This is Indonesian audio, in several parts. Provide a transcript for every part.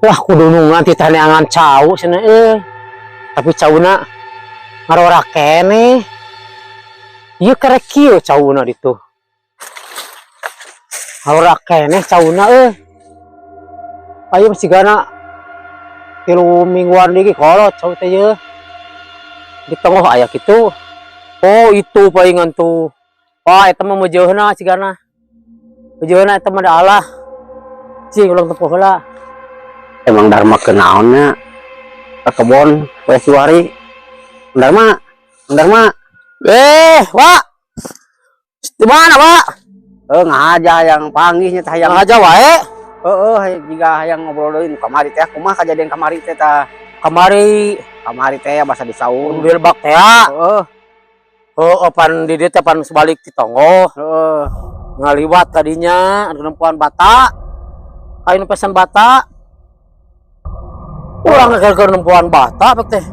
Lah kudunungan ti taneangan cau cenah tapi cauna ngarora kene. Ieu karek kieu cauna ditu. Ngarora kene cauna Ayo masih gana 3 mingguan deui kolot cau teh ye. Di tengah aya kitu. Oh itu palingan tuh. Wah eta mah meujeunna cigana. Meujeunna eta mah da Allah. Cing ulang tempoh heula. Emang Dharma kenaonnya ke kebon poe Siwari. Dharma, Pak. Di mana, Pak? Ngaja yang panggihnya teh yang ngaja wae. Jika hayang ngobrol deui kamari teh kumaha kajadian kamari teh tah. Kamari teh basa disaun. Mobil bak teh. Pan di dieu teh pan sebalik ti tonggo. Ngaliwat tadinya anu nempuan bata. Kain pesan bata. Urang keur nempuan bata pek teh.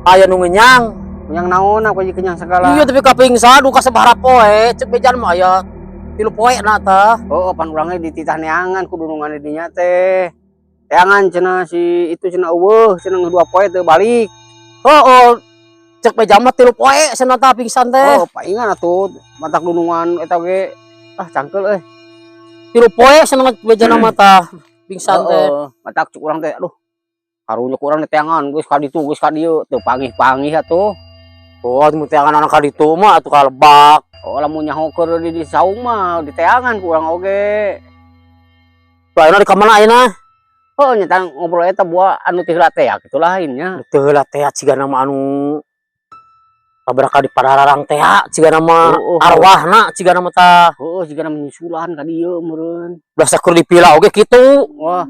Aya nu ngenyang. Ngenyang naon aku jadi kenyang segala. Iya tapi kapingsan duka sabaraha poe, cek bejan mah aya 3 poe na tah. Pan urangnya di titah neangan ku dunungan dinya teh. Teangan cenah si itu cenah eueuh, cenah 2 poe teu balik. Cek bejan mah 3 poe cenah tah pingsan teh. Paingan atuh matak dunungan eta ge cangkel 3 poe cenah bejan mah tah pingsan teh. Matak cuk urang teh aduh. Karunya kurang teangan geus ka ditu geus ka dieu teu panggih-panggih atuh. Mun teangan anak ka ditu mah atuh kalebak. Lamun nyaho keur di saung mah di teangan kurang oge. Ayeuna di ka mana ayeuna? Nyata ngobrol eta buah anu teh heula teh kitu lainnya. Teu heula teh cigana mah anu tabraka di parararang teh cigana mah arwahna cigana mah tah. Cigana menyusulan ka dieu meureun. Biasa keur dipila oge kitu. Wah.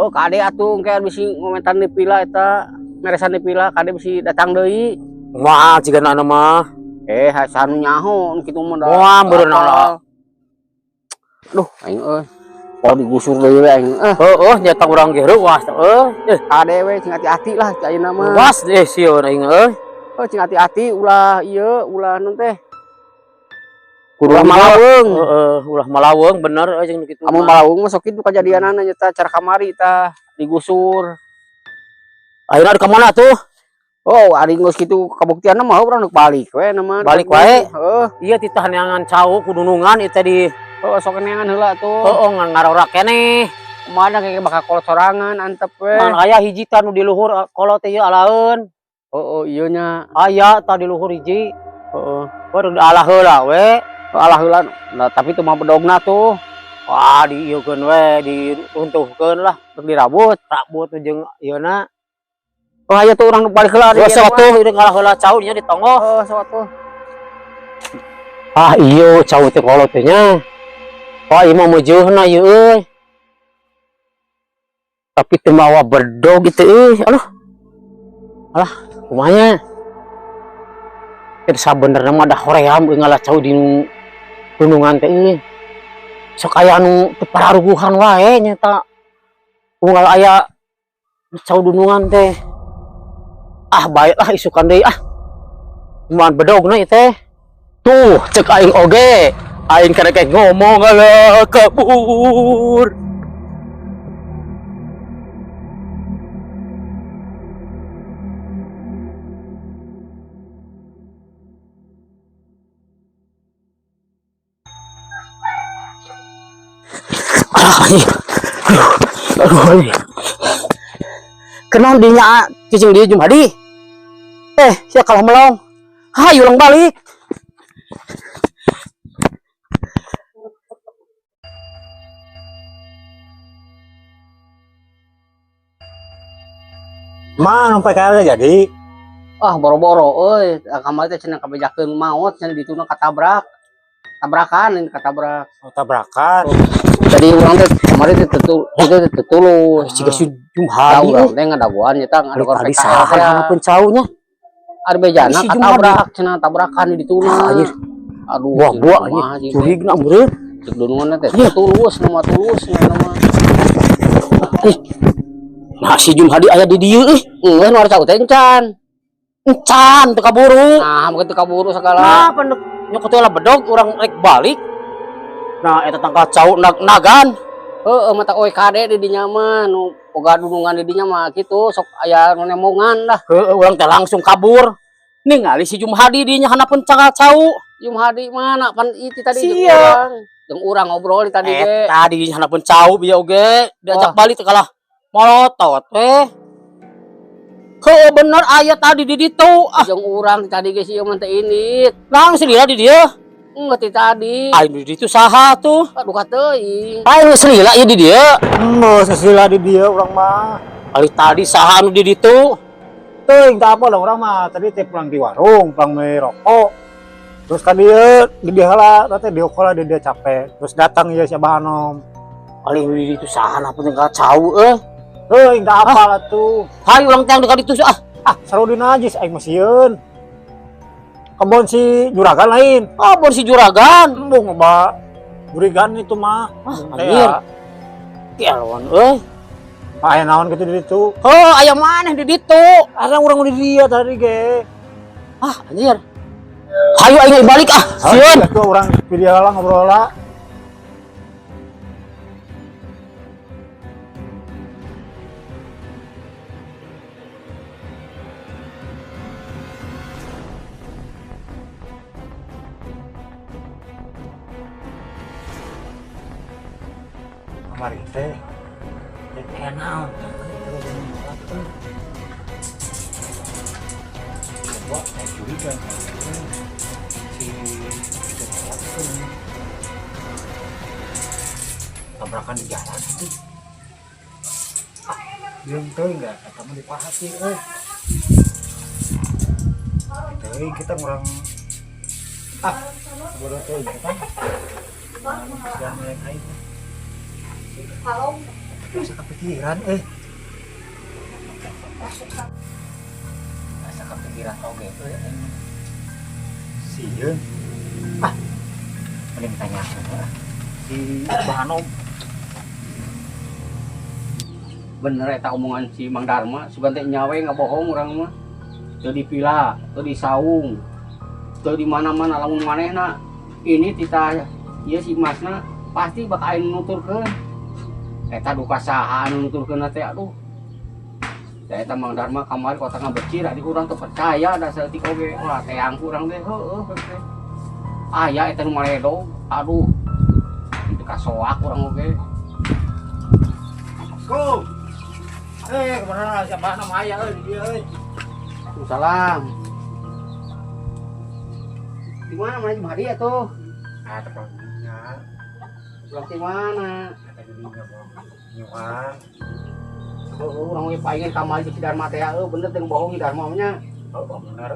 Kade atuh engke bisi ngomentan di pila eta meresan di pila kade bisi datang deui. Moal cigana anu mah. Hasan nyaho kitu mah. Moal meureun ala. Duh aing kalau digusur deui aing. Nyata urang ge reuas kade we cing hati-hati lah ayeuna mah. Was sieun aing cing hati-hati ulah ieu ulah naon teh. Ulah Malaweung. Ulah Malaweung bener jeung kitu. Amun Malaweung mah sok kitu kajadianana nyata cara kamari tah digusur. Ayeuna di ka mana tuh? Ari geus kitu kabuktianna mah urang rek balik we na mah. Balik wae? Iya ti tah neangan cau kudunungan ieu teh di sok neangan heula tuh. Ngarora keneh. Kumaha keke bakal kolot sorangan antep we. Man aya hiji tah nu di luhur kolot teh ieu alaeun. Ieu nya. Aya tah di luhur hiji. Baru alah heula we. Alah heula nah, tapi teu mah bedogna tuh. Wah diieukeun we diruntuhkeun lah terus dirabut jeung ieuna. Aya tuh urang balik heula di sok tuh udah ngalah heula cau nya di tonggo. Sok tuh. Ieu cau teh kolot teh nya. Ieu mah meujeunna ieu euy. Tapi teu mawa berdog itu Alah kumaha nya? Sabenerna mah dah hoream ngalah cau di dunungan teh sok aya anu teu pararuguhan wae nyata unggal aya cau dunungan teh baiklah isukan deui moal bedogna ieu teh tuh cek aing oge aing karek ngomong ala kabur. Aduh. Kenal dinya cicing dia Jumadi. Sia kalah melong. Hayu ulang balik. Mang sampai kaya jadi. Boro-boro euy, kamari teh cenah kabejakeun maot cenah dituna katabrak. Tabrakan tabrakan. Jadi urang teh kemarin teh tetulus. Ciga si Jumhadi urang teh ngadaguan nya tah ngadogor tadi saha pun caunya. Ari bejana katabrak cenah tabrakan di dituna. Aduh. Buah anjing. Curigna meureun. Cek dunungan teh tulus nama tulus nama. Nah si Jumhadi aya di dieu nu ari cau teh encan teu kaburu. Nah mungkin teu kaburu sagala. Nah nyokot lah bedog urang rek balik. Nah eta tangka cau nagan mata kowe kade di dinya mah nu boga dunungan di dinya mah kitu sok aya nu nemongan dah. Urang teh langsung kabur. Ningali si Jumhadi dinya hanapeun cau. Jumhadi mana pan itu tadi jeung urang ngobrol di tadi ge. Tadi dinya hanapeun cau bieu oge diajak balik teh kalah molotot teh. Heueuh bener aya tadi di ditu. Jeung urang tadi ge si ieu mah teh ini. Langsung dia di dieu. Ngerti tadi. Ayo di itu saha tuh? Aduh kateuing. Ayo selila ieu di dieu. Heuh, selila di dieu urang mah. Ari tadi saha anu di ditu? Teuing tah apa lah urang mah tadi teh pulang di warung, pulang me rokok. Terus ka dieu di dieu heula, teh dieu heula dia capek. Terus datang ieu si Abah Anom. Ali di ditu saha apa teh cau Teuing tah apa lah tuh. Hayu urang teh dekat ditu Saru di najis aing mah sieun. Kebon si juragan lain. Bon si juragan. Embung Mbak. Juragan itu mah. Anjir. Kialwan Aya naon kitu di ditu. Aya maneh di ditu. Ada urang di dia tadi ge. Anjir. Hayu aing balik sieun. Atuh urang pilih heula ngobrol heula. Mari teh naon coba curiga si tabrakan di jalan itu belum tahu enggak kata mau dipahasi kita kurang bodoh tuh kan yang lain aja bisa kepikiran bisa kepikiran oke sieun mending tanya si Bahanom bener eta omongan si Mang Darma sugan teh nyawe ngabohong urang mah teu di pila teu di saung teu di mana-mana lamun manehna ini tita ieu si Masna pasti bakal anu nuturkeun eta duka saha anu nuturkeun teh aduh eta Mang Darma kamari kota ngabecir adi urang teu percaya da saeutik oge ulah teang urang teh heueuh teh aya eta nu maledo aduh teu kasoak urang oge Go kemana siapa nama ayah di dia Salam di mana mana Jumhadi atuh tepatnya pulang di mana kata di dinya nyuan orang we paingin kamari si Darma teh bener teh bohong si Darma nya bener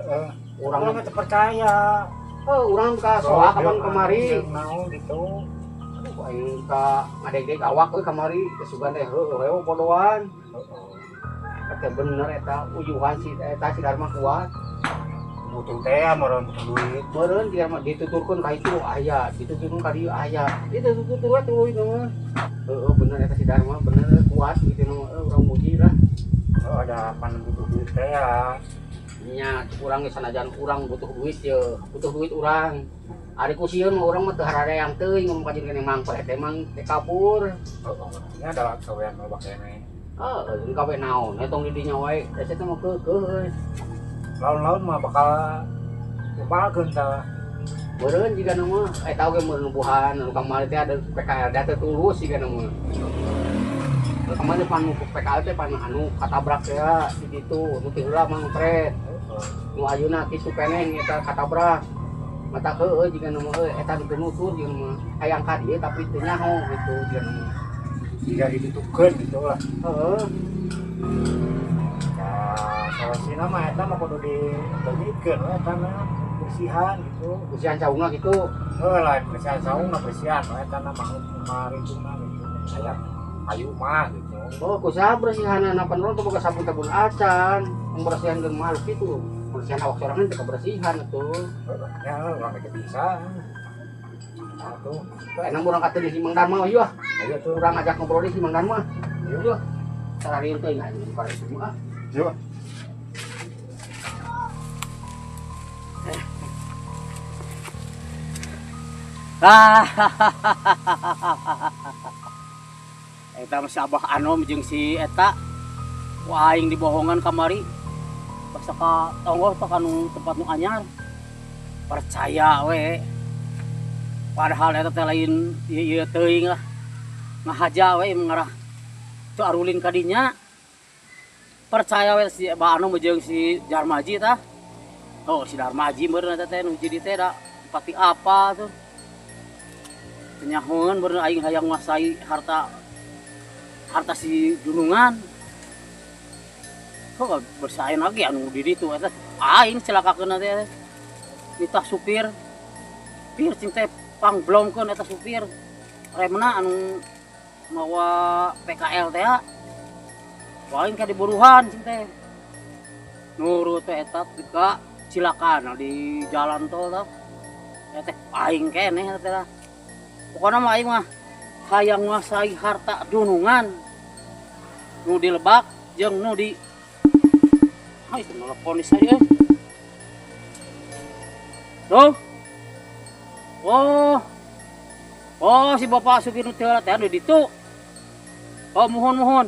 urang mah teu percaya urang ka soal kapan kamari naon gitu aing ka ngadeg-deg awak kamari kesugan teh heueuh podoan eta bener eta uyuhan si eta si Darma kuat butuh teh meureun duit meureun di Darma dituturkeun ka itu aya dituturkeun ka dieu aya ditutur atuh itu mah heueuh bener eta si Darma bener kuat gitu mah urang muji lah ada pan butuh duit teh ya nya urang geus sanajan urang butuh duit ye butuh duit urang ari ku sieun mah urang mah teu harayang teuing ngomong ka jeung keneh Mang Pak teh Mang teh kabur nya ada kawean loba keneh ini kawe naon etong di dinya wae eta teh mah keukeuh laun-laun mah bakal lupakeun tah meureun jiga mah eta oge meureun nubuhan anu kamari teh ada PKL teh tulus jiga mah kamari pan PKL teh pan anu katabrak teh di ditu nu teu heula Mang Pret nu ayeuna kitu keneh eta katabrak mata heueuh jiga mah eta nu nutur jiga mah hayang ka dieu tapi teu nyaho gitu jiga mah jika ditutukeun gitu lah heeh solusinya mah eta mah kudu dibagikeun eta mah bersihan gitu bersihan saungna gitu lain bersihan saungna bersihan eta mah marinjuna gitu aya ayu mah gitu kusaha bersihanana panon teu boga sabun-sabun acan membersihkeun makhluk kitu bersihan awak sorangan teh kebersihan atuh ya urang teh bisa atuh enak urang kata di si Mang Darma ieu ayo tuh urang ajak ngobrol di si Mang Darma ieu sararieu teh nya di parek semua yuk Eta masih abah Anom jeung si eta wah aing dibohongan kamari pas ka tonggo teh kanu tempat nu anyar percaya we padahal eta teh lain ieu teuing lah ngahaja we mengarah tu arulin ka dinya percaya we si abah Anom jeung si Darmaji tah oh si Darmaji meureun eta teh nu jadi teh da pati apa tuh nyahoeun meureun aing hayang nguasai harta si Dunungan kok bersaing lagi anu di ditu eta aing celakakeun teh ditah supir cing teh pangblongkeun eta supir remna anu mawa PKL teh aing ka diburuhan cing teh nurut teh eta tika cilakan di jalan tol tah eta aing keneh teh pokona mah aing mah hayang nguasai harta Dunungan nu di Lebak jeung nu di itu nelfon saya tuh oh si bapak supir nu teh teh di ditu oh mohon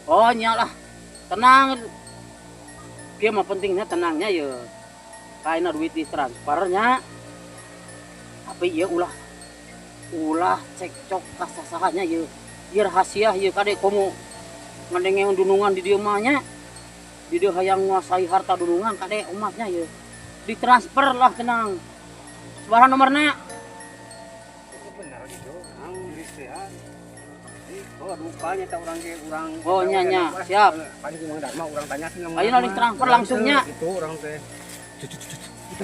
oh nyalah tenang dia mah pentingnya tenangnya ya kaina duit di transfernya tapi ya ulah cekcok kasasahanya ya ieu rahasia ieu kade komo ngandenge Dunungan di dieu mah nya di dieu hayang nguasai harta Dunungan kade umatnya ya ditransfer lah tenang sabaraha nomorna bener gitu iris teh oh rupanya tak urang ge urang oh nya siap paling Mang Darma urang tanya sih ayeuna ditransfer langsungnya itu urang teh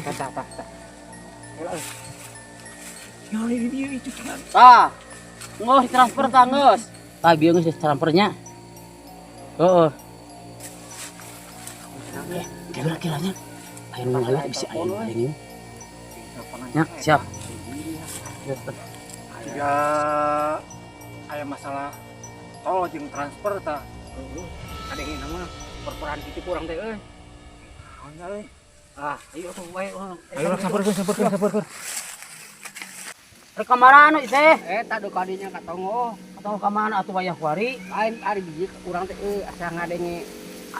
tah ya ini itu kan tah ngeuh ditransfer tah geus tah bieu geus transfernya heeh kira-kiranya ayo ngaliwat bisa ayo ini ya siap juga aya masalah tol jeung transfer tah ada yang nama perperan gitu kurang teh euy ayo tuh bae ayo sabar rek kamana anu teh eta do kadinya katongo atau kamana atuh wayah kuari lain ari biji urang teh asa ngadenge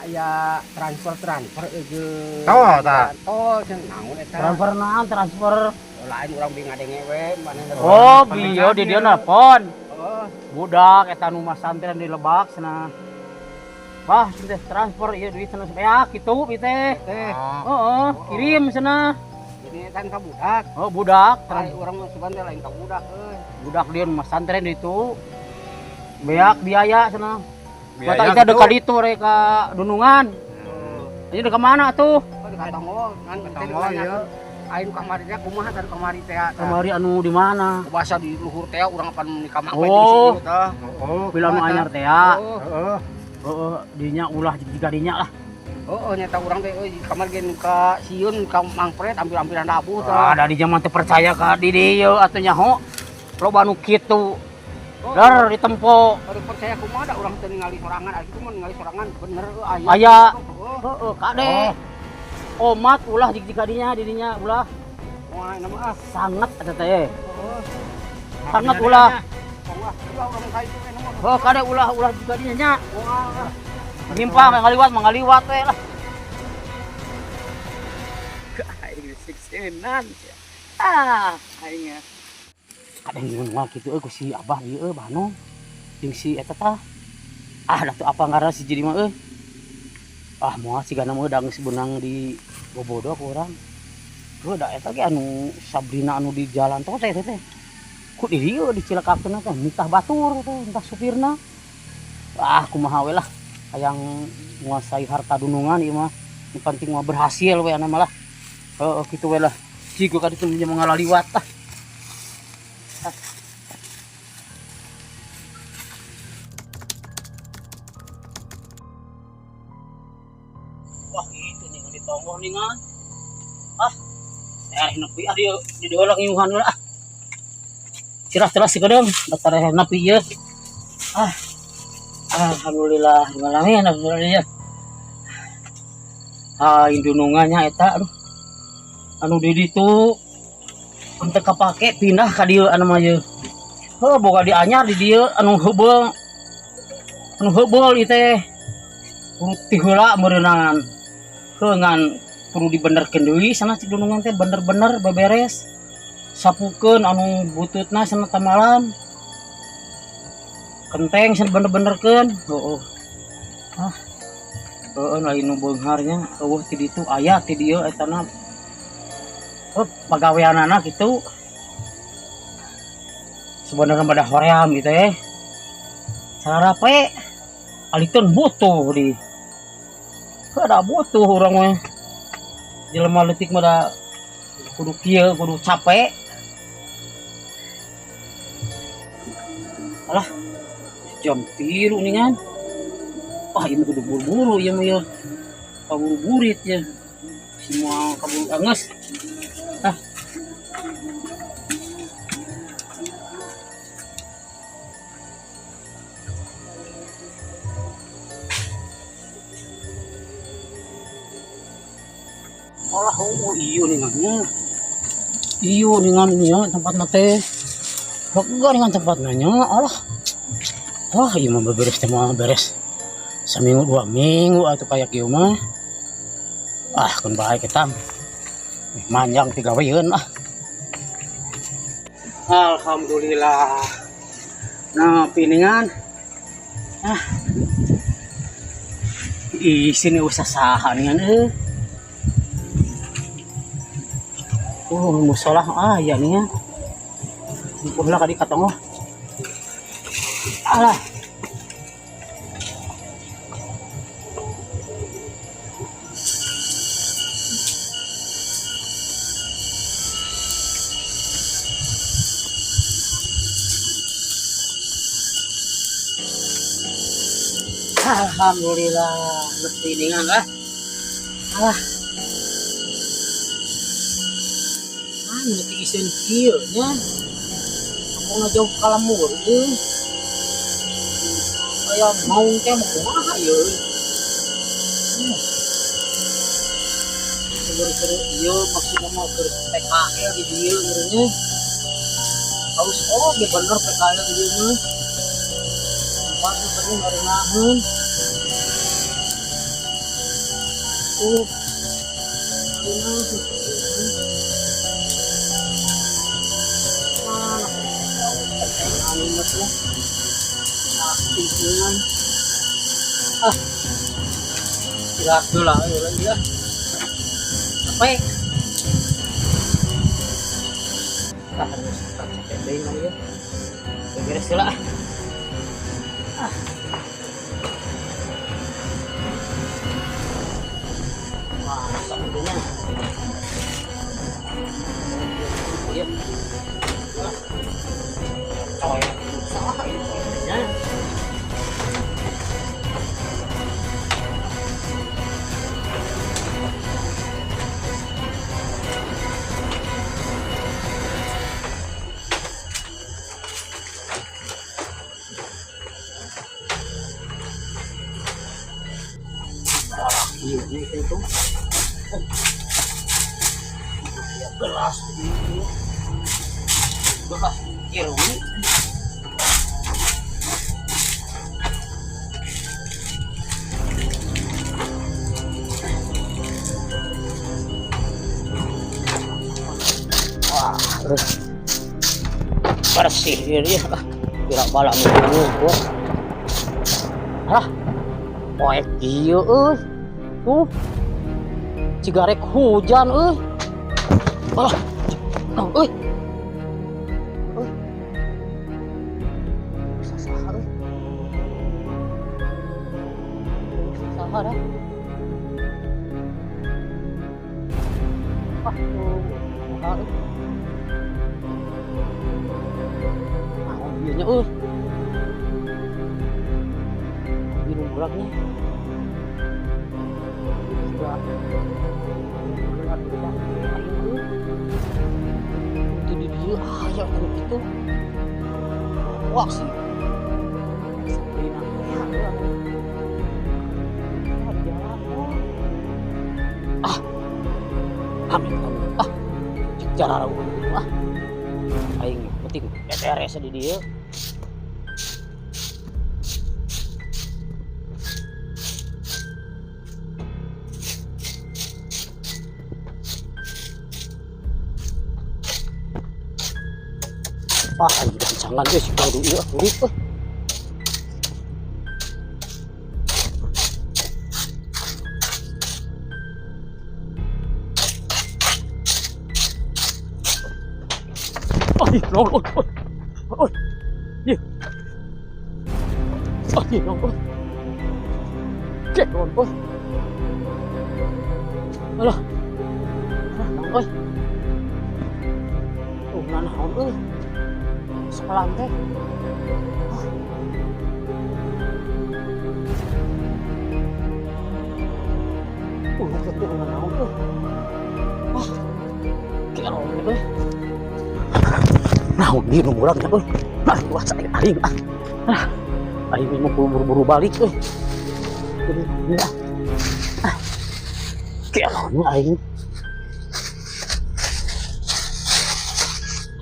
aya transfer euy tol tah tol jeung naon eta transfer naon transfer lain urang bingung ngadenge we manehna oh bieu di dieu nelpon oh budak eta nu masantren di Lebak cenah wah teh transfer ieu duit cenah supaya kitu bi teh heeh kirim cenah ini kan ka budak oh budak ai urang mah sugan teh lain ka budak euy budak dia masantren itu beak biaya cenah Biaya kata kita gitu. dekat itu mereka Dunungan ini dekat mana tuh di katongo kan Katongo, iya. aing kamarinya kumaha tadi kamari teh kemari anu di mana bahasa di luhur teh urang apan nikah mah Oh. tah bilang nu anyar teh ya oh heeh dinya ulah jika dinya lah oh nyata urang teh euy kamar gen ka sieun ka mangpret ambil-ambilan dabuh ah tah da di zaman teh percaya ka di dieu atuh nyaho loba nu kitu dar ditempo Baru percaya kumaha da urang teh ningali sorangan ari kitu mah ningali sorangan bener aya oh heeh kade omat ulah jika dinya didinya ulah wah nama ah sangat eta teh oh sangat ulah wah urang ka itu nama oh kade ulah jika dinya nya wah Gimpang mangaliwat we lah. aing siksenan aing Kadang ngomong kitu euy ku si Abah ieu Bano. Jeung si eta tah. Da teu apa ngaranna si jadi mah euy. Moal sigana mah da geus beunang di bobodo ku urang. Heuh da eta ge anu Sabrina anu di jalan tol teh teh. Ku di dieu dicilakakeun teh mitah batur teh entah supirna. Kumaha we lah. Hayang nguasai harta Dunungan ieu mah. Yang penting mah berhasil we ana mah lah. Heeh kitu we lah. Jigo ka ditu nya mangalaliwat tah. Wah itu nih ditonggoh nih kan nepi dia di dua nyuhan lah cerah si kadang datar nepi ya alhamdulillah alhamdulillah Dunungannya eta aduh anu di ditu untuk kapake pindah ka dieu anu mah ye boga dianyar di dieu anu heubeul ieu teh kudu tiheula meureunangan keungan kudu dibenerkeun deui sana cik dunungan teh bener-bener beberes sapukeun anu bututna sana tamalam kenteng sana bener-benerkeun heueuh lain nu beungharnya eueuh ti ditu aya ti dieu etana pagaweanana kitu sebenarnya pada hoream gitu sarape alikeun butuh di ada butuh orang mah jelema leutik mah da kudu kieu kudu capek alah jam 3 ningan ini kudu buru-buru ieu mah ieu kaburu burit ya semua kaburu anges olah iyo ningan ya tempat nate enggak dengan tempat nanya olah iya mah beres teh mah beres seminggu 2 minggu atuh kayak kieu mah kan bae kita manjang ti gaweun alhamdulillah nah piningan sini usah saha ningan musola ya nih ya. Pula kali katong alah. Alhamdulillah lebih dengan nanti isen kieu nya aku ngajauh kalamur aya maung teh mah kumaha ieu seru-seru ieu maksudna mah keur PKL di dieu ngeureunnya haus ge bener PKL di dieu mah tempatna teh ngarennaheun Gerak dulu lah, lagi lah. Apa? Harus capek lagi ya. Beres dulu lah. Wah, sambunya. Iya. Coy, salah ini coynya. Iya, itu. Belas ini. Belas irwi. Wah, bersih dia. Kira balak ngumpul. Poek ieu euy. Tuh. Cigarek hujan euy. Euy. Saha euy. Saha dah. Iya nya euy. Biru beratnya. Itu di dia ayam gitu. Wah sih. Amin kamu. Cara aing penting. beres di dia. Wah, ini gancangan deh si baru iya, urip. Oh, iya. Oh, iya, oh. Cek, oh. Alah. Oh. Oh, nanaon euy. Sekolah teh. Ketu nanaon tuh. Wah. Kero gitu. Nah, ini nunggu lagi tuh. Nah, gua saya aing. Aing mau buru-buru balik tuh. Jadi, ya. Kero aing.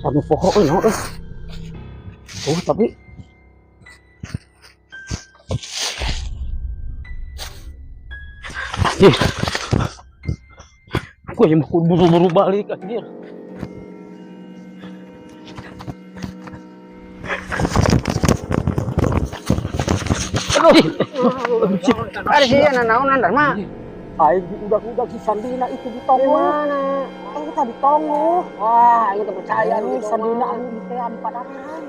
Satu pokok no. Oh, tapi gue yang mau buru-buru balik anjir. Ada sih ya naon Dharma. Aing udah si Sandina itu di Tongo. Mana? Aing kita di Tongo. Wah, itu percaya gitu. Sandina anu di teh di Padaran.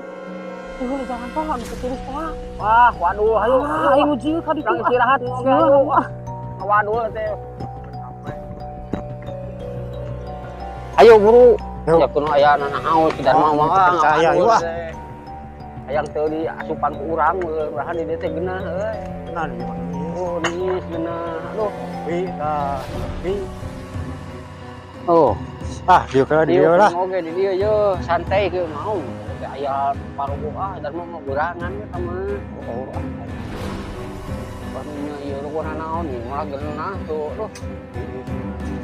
Jangan pohon keturis Pak. Wah, waduh, ayo. Aing uji ka di istirahat. Ayo. Waduh teh. Ayo buru. Ya kuno aya nanaon si Dharma mah percaya ieu ah. Hayang teu di asupan ku urang urahan di teh geunah euy. Nah, di mana ini? Oh, geus geunah. Aduh. Wi. Oh, Dia kira di dia lah. Oke, di dia yo santai ke mau. Aya parugo Dharma mah beurangan we sama. Oh. Barunya ieu rukuna naon nih malah geunah tuh. Aduh.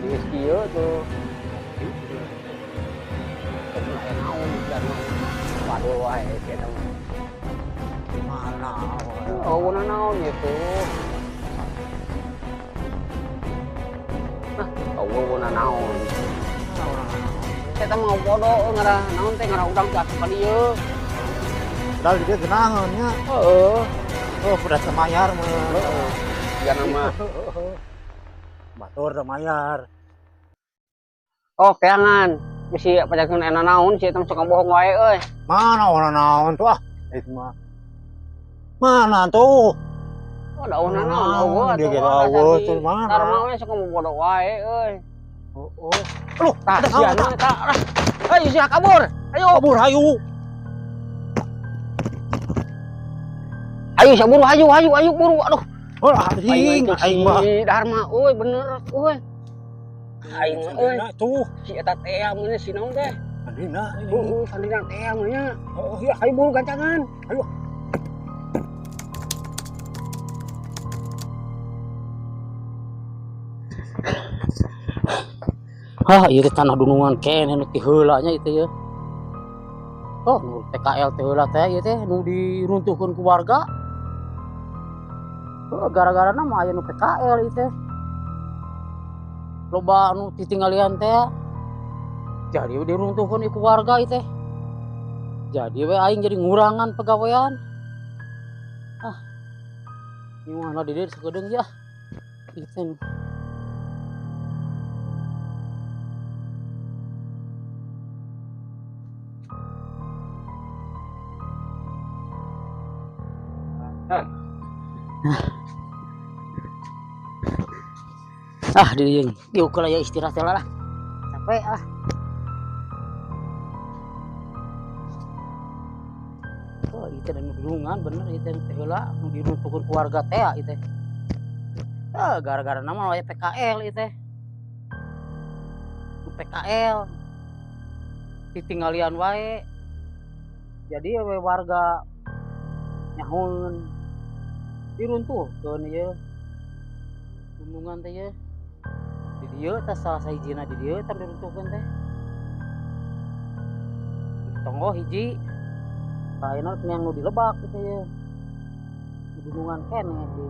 Geus kieu tuh. Aya naon Dharma. Waduh wae eta mah. Mana? Oh, guna naon gitu. Nah, guna naon. Kita mau bodoh ngarah naon teh ngarah udang ke asupan ieu. Padahal dia genangan nya. Heeh. Oh, udah semayar mah. Heeh. Ya nama. Batur da mayar. Oh, keangan. Bisi pajakeun ena naon si eta suka bohong wae euy. Mana orang naon tuh ah? Itu mah. Mana tuh? Oh, daunna naon dia kira eueuh tuh mana? Dharma we suka bodoh wae euy. Oh. Aduh, tah siana tah. Ayo sia kabur. Ayo. Kabur hayu. Ayo saburu hayu buru. Aduh. Oh, aing mah. Dharma euy bener euy. Aing euy. Tuh. Si eta teh amunnya si naon teh? Andina. Sandina teh amunnya. Oh, iya. Ayo buru gancangan. Ayo. Ieu tanah dunungan kene nu ti heulanya itu ya. Oh, nu PKL teh heula teh ieu teh nu diruntuhkeun ku warga. Gara-garana mah aya nu PKL ieu teh. Loba anu ditinggalian teh. Jadi diruntuhkeun ku warga ieu teh. Jadi we aing jadi ngurangan pegawean. Gimana di dieu sakedeung ya. Ieu diukur aja istirahat lah. Capek ah. Oh, itu dan bingungan bener itu teh heula nu diruntuhkeun keluarga teh itu. Gara-gara nama aya PKL itu. PKL ditinggalian wae. Jadi we warga nyahun diruntuhkeun ieu. Gunungan teh ye. Di dieu teh salah sahijina di dieu teh diruntuhkeun teh. Tonggo hiji Kainal yang nu dilebak gitu ya. Di gunungan kene di.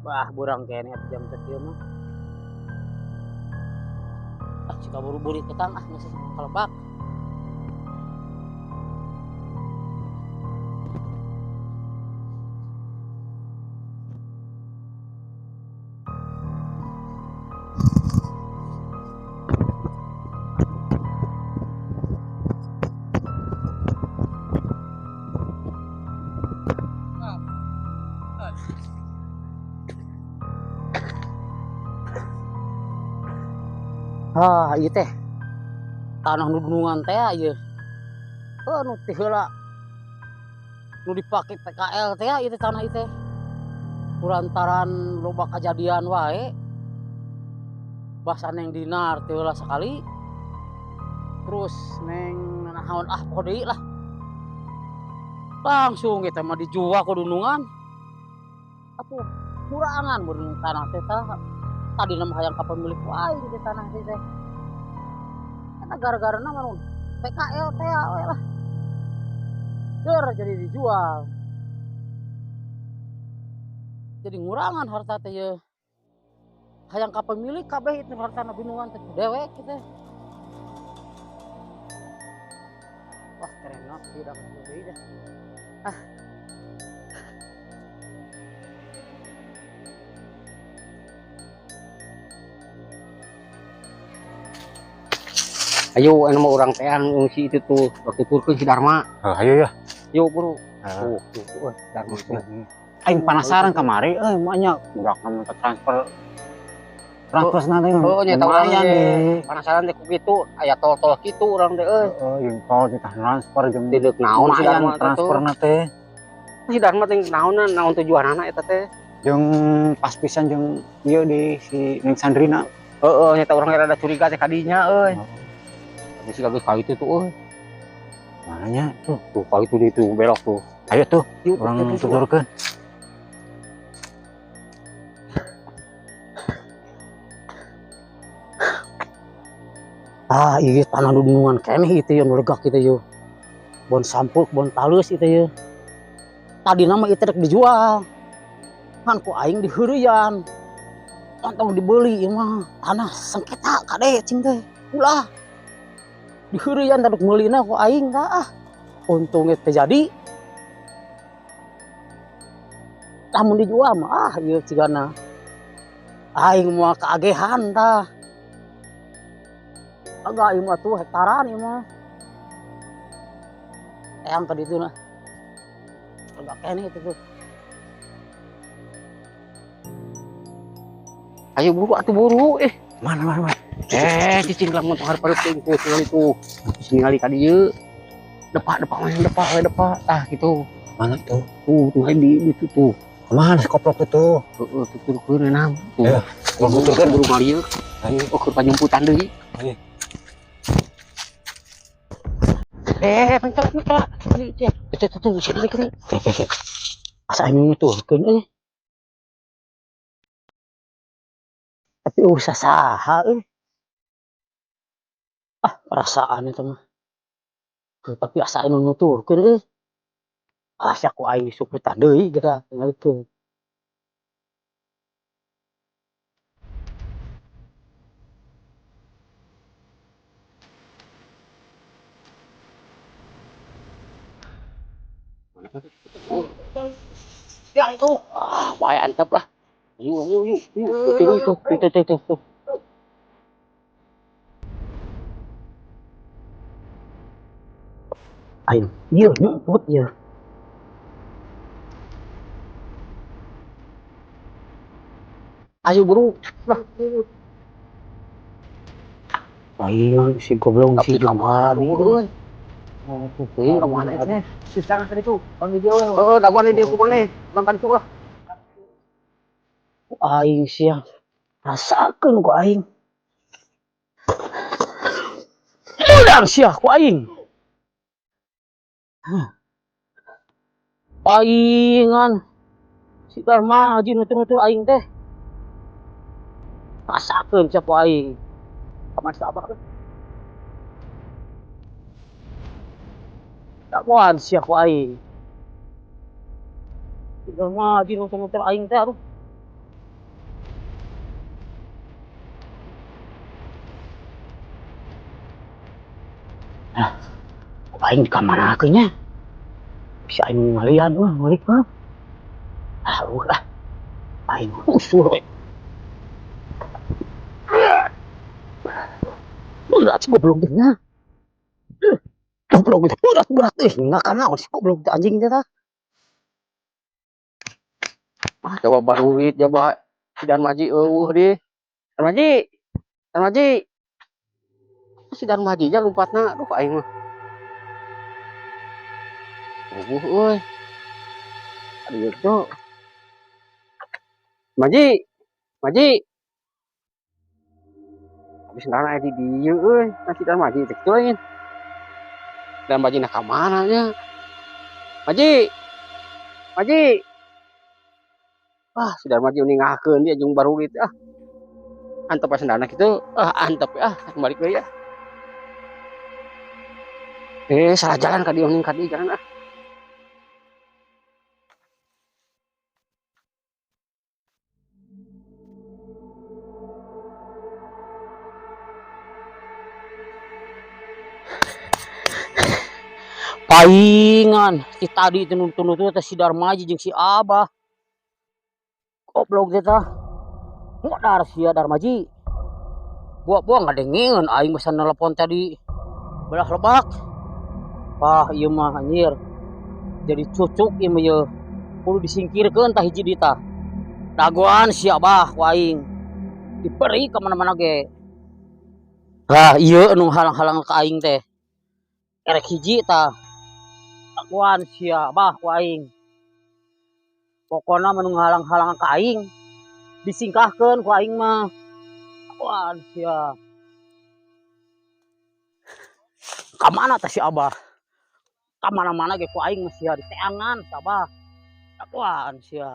Bah, burang kene jam sekieu mah. Ah, jika buru-buru ketang masih kelebak. Ah, ieu teh tanah nu gunungan teh ieu. Nu teh heula nu dipake PKL teh ieu tanah ieu teh. Kurantaran loba kajadian wae. Basan yang dinar teh heula sakali. Terus neng naon poho deui lah. Langsung kita mah dijual ke gunungan. Atuh kurangan mun tanah teh tadi nama hayang kapemilik wae di tanah teh. Eta gara-garana mah PKL teh we lah. Dur jadi dijual. Jadi ngurangan harta teh ye. Hayang kapemilik kabeh itu hartana gunungan teh dewek kita. Wah keren banget tidak deui dah. Ayo anu mah urang teh si itu tuh waktu turkeun si Dharma. Ayo ya. Yuk buru. Tuh Dharma. Aing penasaran kamari emaknya udah kamu transfer nanti. Nya tahu penasaran teh ku kitu aya tol-tol kitu urang teh Yang tol di transfer jeung tidak naon si Dharma transferna teh. Si Dharma teh naon tujuanana eta teh? Jeung pas pisan jeung ieu di si Ning Sandrina. Nya teh urang rada curiga teh kadinya euy. Tapi si gageus ka itu tuh Mananya tuh ka itu di itu belok tuh. Ayo tuh urang tuturkeun. Iya tanah gunungan kene itu yang legak gitu yo. Bon sampuk, bon talus itu yo. Tadi nama itu rek dijual. Kan ku aing diheureuyan. Ontong dibeli ieu mah tanah sengketa kade cing teh. Ulah. Diheureuyan taduk meulina ku aing tah. Untung teh jadi. Lamun dijual mah ieu cigana. Aing moal kaagehan tah. Agak ieu mah tuh hektaran ieu mah. Eyang tadi itu nah. Agak kene itu tuh. Ayo buru atuh buru Mana. Cicing lang mun hareup teh itu. Ningali ka dieu. Depak tah gitu. Mana tuh? Tuh di itu tuh. Mana koplok itu? Heeh, tuturkeun enam. Tuh. Ya, Tuturkeun buru ngalieu. Ayo keur panyumputan deui. Ayo. Pencet. Tuh, sini kene. Asa aing nuturkeun tapi usah saha perasaan itu mah. Tapi asa anu nuturkeun asa ku aing suputan deui geura ngalikeun. Ya itu. Bae antep lah. Yuk. Tuh. Aing, ieu nyebut ieu. Ayo buru. Lah. Aing si goblok si kamar euy. tuh Kemana itu? Sisang tadi tuh. Kon video. Daguan dia ku boleh. Nonton tuh lah. aing sia rasakeun ku aing. Ulang sia ku aing. Aingan si Dharma haji nutur-nutur aing teh. Rasakeun sia ku aing. Paman sabar. Dakwaan sia ku aing. Udah mah di motor aing teh aduh. Aing di kamar akunya. Bisa aing ngalian balik mah. Udah. Aing usul we. Berat sih goblok nya. Goblok itu berat enggak kana sih goblok anjing teh tah. Coba baruit coba si Darmaji di. Darmaji. Darmaji. Si Darmaji aja lompatna aduh aing mah. Euy. Aduh itu. Maji. Maji. Habis nana di dieu euy, si Darmaji teh teuing. Darmaji nak ka mana nya? Maji. Maji. Si Darmaji ningakeun dia jeung barulit antep sendana kitu antep balik deui ya. Salah jalan ka dieu ning ka dieu jalan paingan si tadi tunut teh si Darmaji jeung si Abah. Goblok teh tah. Modar sia Darmaji. Buah ngadengin aing bisa nelpon tadi belah lebak. Ieu mah anjir. Jadi cucuk ieu mah ieu. Kudu disingkirkeun tah hiji di tah. Dagoan si Abah ku aing. Diberi ka mana-mana ge. Ieu anu halang-halang ka aing teh. Erek hiji tah. Dagoan si Abah ku aing. Pokona manu halang-halang ka aing disingkahkeun ku aing mah. Dagoan sia. Ka mana tah si Abah? Ka mana-mana ge ku aing mah sia diteangan si Abah. Dagoan sia.